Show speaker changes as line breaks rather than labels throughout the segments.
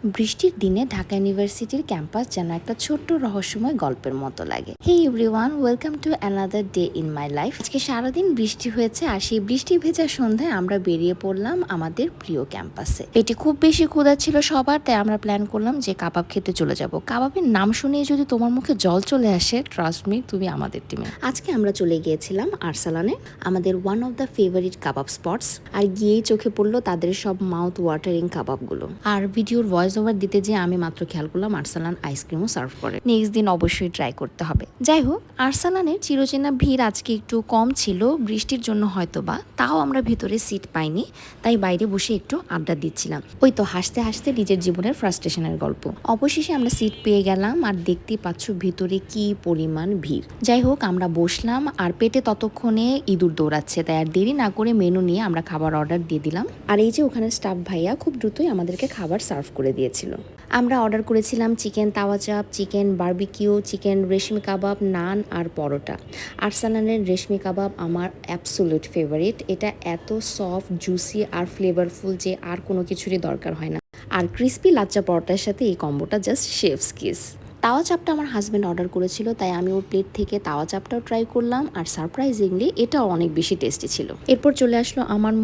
বৃষ্টির দিনে ঢাকা ইউনিভার্সিটির ক্যাম্পাস যেন একটা ছোট্ট রহস্যময় গল্পের মতো লাগে। Hey everyone, welcome to another day in my life. আজকে সারাদিন বৃষ্টি হয়েছে আর সেই বৃষ্টি ভেজা সন্ধ্যায় আমরা বেরিয়ে পড়লাম আমাদের প্রিয় ক্যাম্পাসে। পেটে খুব বেশি ক্ষুধা ছিল সবার, তাই আমরা প্ল্যান করলাম যে কাবাব খেতে চলে যাব। কাবাবের নাম শুনেই যদি তোমার মুখে জল চলে আসে, ট্রাস্ট মি, তুমি আমাদের টিমে। আজকে আমরা চলে গিয়েছিলাম আরসালানে, আমাদের one of the favourite kebab spots. আর গিয়েই চোখে পড়লো তাদের সব মাউথ ওয়াটারিং কাবাবগুলো। আর ভিডিওর ভয়েস ওভার দিতে যে আমি মাত্র খেয়াল করলাম আরসালান আইসক্রিমও সার্ভ করে। নেক্সট দিন অবশ্যই ট্রাই করতে হবে। যাই হোক, আরসালানের চিরচেনা ভিড় আজকে একটু কম ছিল বৃষ্টির জন্য হয়তো বা, তাও আমরা ভেতরে সিট পাইনি, তাই বাইরে বসে একটু আড্ডা দিচ্ছিলাম। ওই তো হাসতে হাসতে নিজের জীবনের ফ্রাস্ট্রেশনের গল্প। অবশেষে আমরা সিট পেয়ে গেলাম আর দেখতেই পাচ্ছ ভিতরে কি পরিমাণ ভিড়। যাই হোক, আমরা বসলাম আর পেটে ততক্ষণে ইঁদুর দৌড়াচ্ছে, তাই আর দেরি না করে মেনু নিয়ে আমরা খাবার অর্ডার দিয়ে দিলাম। আর এই যে ওখানে স্টাফ ভাইয়া খুব দ্রুতই আমাদেরকে খাবার সার্ভ করে দিয়েছিল। আমরা অর্ডার করেছিলাম চিকেন তাওয়া চাপ, চিকেন বারবিকিউ, চিকেন রেশমি কাবাব, নান আর পরোটা। আরসালানের রেশমি কাবাব আমার অ্যাবসোলিউট ফেভারিট। এটা এত সফট, জুসি আর ফ্লেভারফুল যে আর কোনো কিছুরই দরকার হয় না। আর ক্রিস্পি লাচ্চা পরোটার সাথে এই কম্বোটা জাস্ট শেফস কিস। তাওয়া চাপটা আমার হাজব্যান্ড অর্ডার করেছিল, তাই আমি ওর প্লেট থেকে তাওয়া চাপটাও ট্রাই করলাম আর সারপ্রাইজিংলি এটাও অনেক বেশি টেস্টি ছিল। এরপর চলে আসলো আমার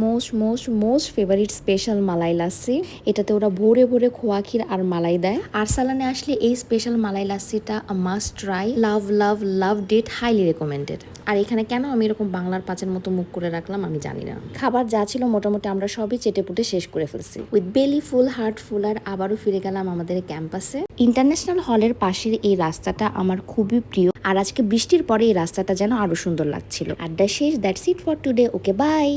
মোস্ট ফেভারিট স্পেশাল মালাই লাসি। এটাতে ওরা ভোরে ভোরে খোয়া ক্ষীর আর মালাই দেয়। আরসালানে আসলে এই স্পেশাল মালাই লাসিটা মাস্ট ট্রাই। লাভ ডেট, হাইলি রেকমেন্ডেড। আর এখানে কেন আমি এরকম বাংলার পাঁচের মতো মুখ করে রাখলাম আমি জানি না। খাবার যা ছিল মোটামুটি আমরা সবই চেটেপুটে শেষ করে ফেলছি। উইথ বেলি ফুল, হার্ট ফুল। আর আবারও ফিরে গেলাম আমাদের ক্যাম্পাসে। ইন্টারন্যাশনাল হলের পাশের এই রাস্তাটা আমার খুবই প্রিয়, আর আজকে বৃষ্টির পরে এই রাস্তাটা যেন আরো সুন্দর লাগছিল। আড্ডা শেষ। That's it for today. Okay, by.